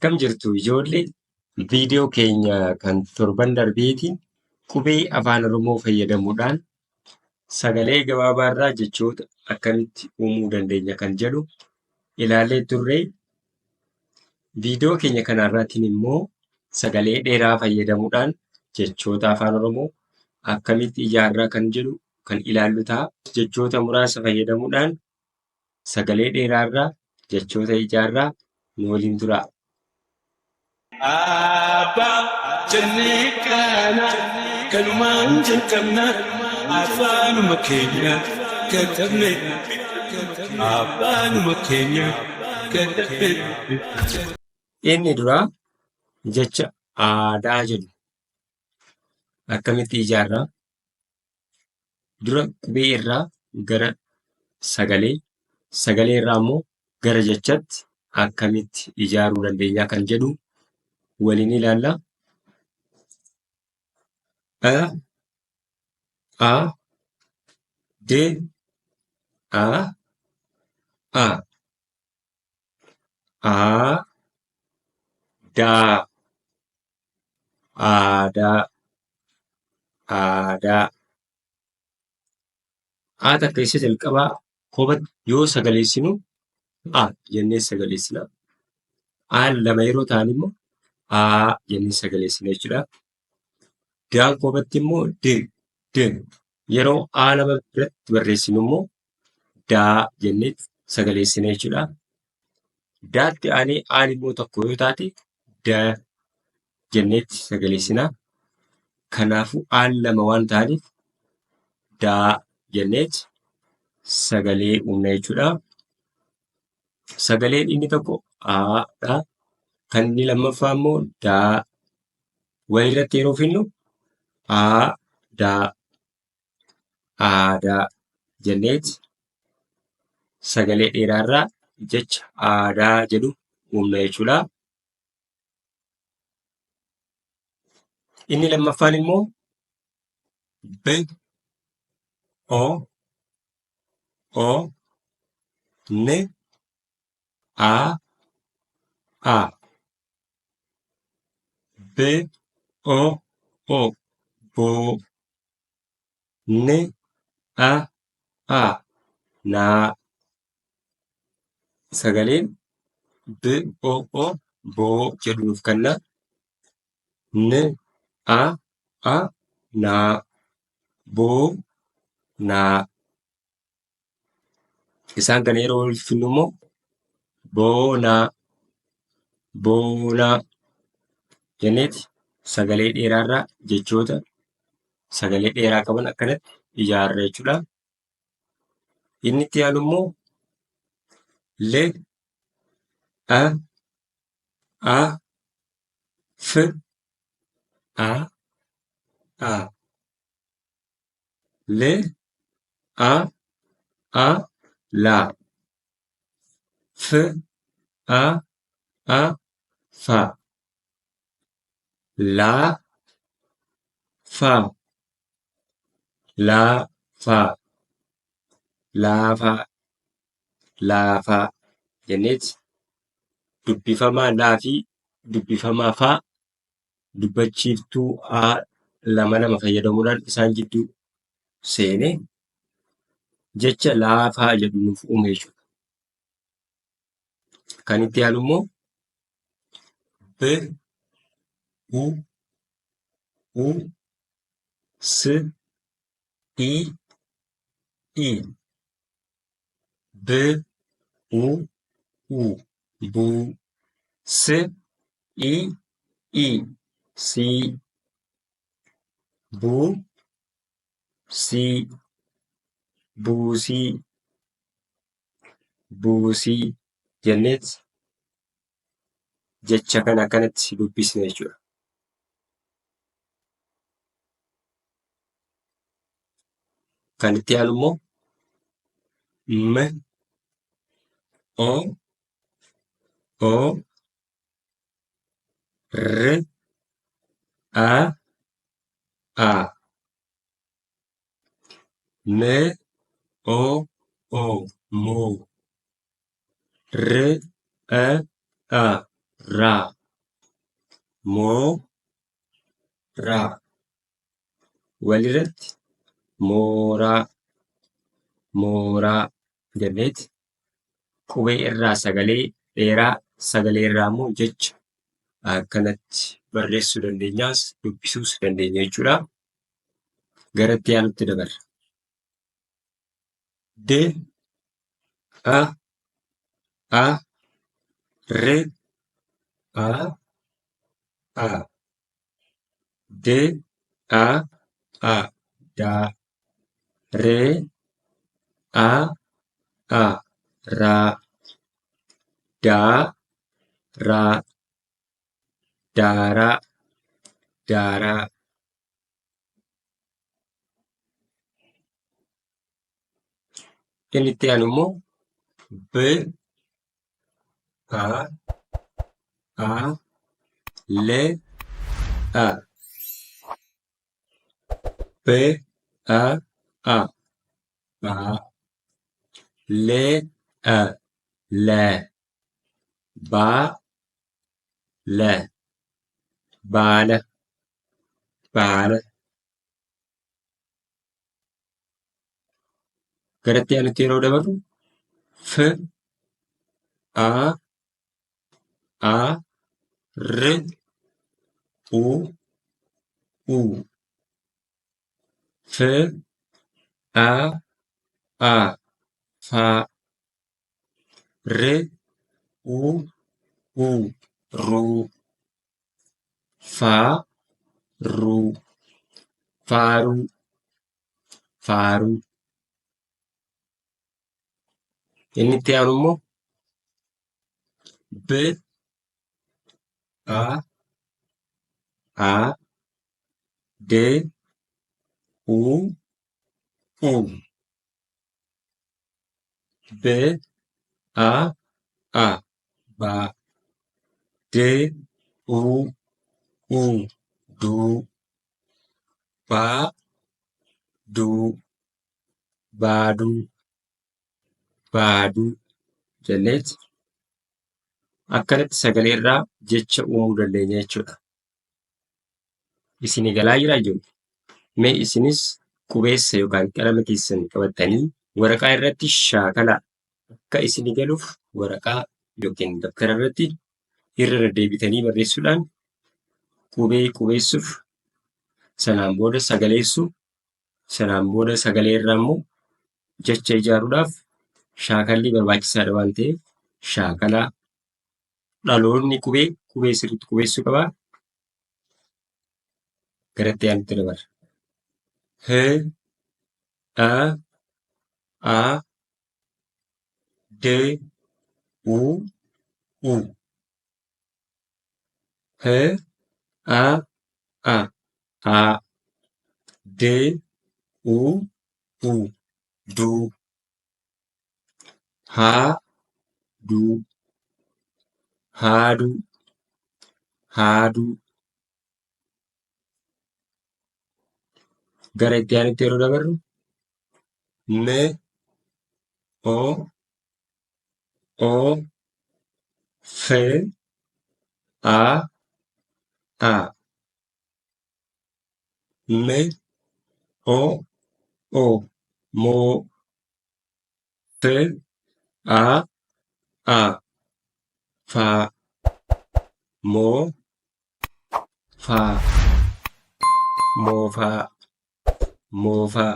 Akkam jirtu ijoollee viidiyoo keenya kan torban darbeetiin qubee afaan Oromoo fayyadamuudhaan sagalee gabaabaarraa jechoota akkamitti uumuu dandeenya kan jedhu ilaallee turre. Viidiyoo keenya kanarraatiin immoo sagalee dheeraa fayyadamuudhaan jechoota afaan Oromoo akkamitti ijaarraa kan jedhu kan ilaallu ta'a. Jechoota muraasa fayyadamuudhaan sagalee dheeraarraa jechoota ijaarraa nu waliin turaa. Abbaa jennee kana kanumaan jalqabna afaanuma keenya katabne afaanuma keenya katabne. Inni duraa jecha aadaa jedhu akkamitti ijaarraa? Dura qubee irraa gara sagalee, sagalee irraa immoo gara jechaatti akkamitti ijaaruu dandeenya kan jedhu waliin ilaalla. A, D, A, daa, aadaa, aadaa. A takka isa jalqabaa kophaatti yoo sagaleessinu A jennee sagaleessina. A lama yeroo ta'an immoo A jennee sagaleessina jechuudha. Daan kophaatti immoo D. Yeroo A lama biratti barreessinu immoo daa jennee sagaleessina jechuudha. Daatti aanee aan immoo tokko yoo taate da jenneetti sagaleessina. Kanaafuu aan lama waan ta'aniif daa jenneetti sagalee uumna jechuudha. Sagaleen inni tokko Aadha. Kan inni lammaffaa immoo daa. Walirratti yeroo finnu aadaa jenneetti sagalee dheeraarraa jecha aadaa jedhu uumna jechuudha. Inni lammaffaan immoo boo naa. Sagaleen boo jedhu nuuf kenna. Naa. Boo naa. Isaan kana yeroo walitti finnu immoo boonaa jenneeti sagalee dheeraarraa jechoota sagalee dheeraa qaban akkanatti ijaarra jechuudha. Inni itti aanu immoo laa. Faa. Laafaa jenneeti dubbifamaa laa fi dubbifamaa faa dubbachiiftuu lama fayyadamuudhaan isaan jidduu seenee jecha laafaa jedhu nuuf uume jechuudha. Kan itti aanu immoo buusii jenneeti jecha kana akkanatti dubbisna jechuudha. Kan itti aanu immoo moo. raa, moo, raa. Walirratti mooraa, mooraa jenneeti qubee irraa sagalee dheeraa, sagalee irraa immoo jecha akkanatti barreessuu dandeenyaas dubbisuus dandeenya jechuudha. Gara itti aanutti dabarra. De, a, re, a. De, a, daa. Re, a, raa. Daa, raa. Daaraa, daaraa. Inni itti aanu immoo b, a, le, a. B, a, baa. Le, le. Baa, le. Baala, baala. Gara itti aanutti yeroo dabarru f, a, r, u, f, a, faa. R, u, ruu. Faa, ruu. Faaruu, faaruu. Inni itti aanu immoo b, a, d, u, b, a, baa. D, u, duu. Baa, duu. Baaduu, baaduu jenneeti akkanatti sagalee irraa jecha uumuu dandeenya jechuudha. Isinii galaa jiraa ijoollee? Mee isinis qubeessa yookaan qalama keessan qabattanii waraqaa irratti shaakalaa. Akka isinii galuuf waraqaa yookiin dabtara irratti irra deddeebitanii barreessuudhaan qubee qubeessuuf, sanaan booda sagaleessuu, sanaan booda sagalee irraa immoo jecha ijaaruudhaaf shaakalli barbaachisaadha waan ta'eef shaakalaa. Dhaloonni qubee sirriitti qubeessuu qabaa. Gara itti aanutti dabarra. H, a, d, u. H, a, d, u, duu. Haa, duu. Haaduu, haaduu. Gara itti aanutti yeroo dabarru me, o, fe, a. Me, o, moo. Fe, a, faa. Moo, faa. Moofaa, moofaa.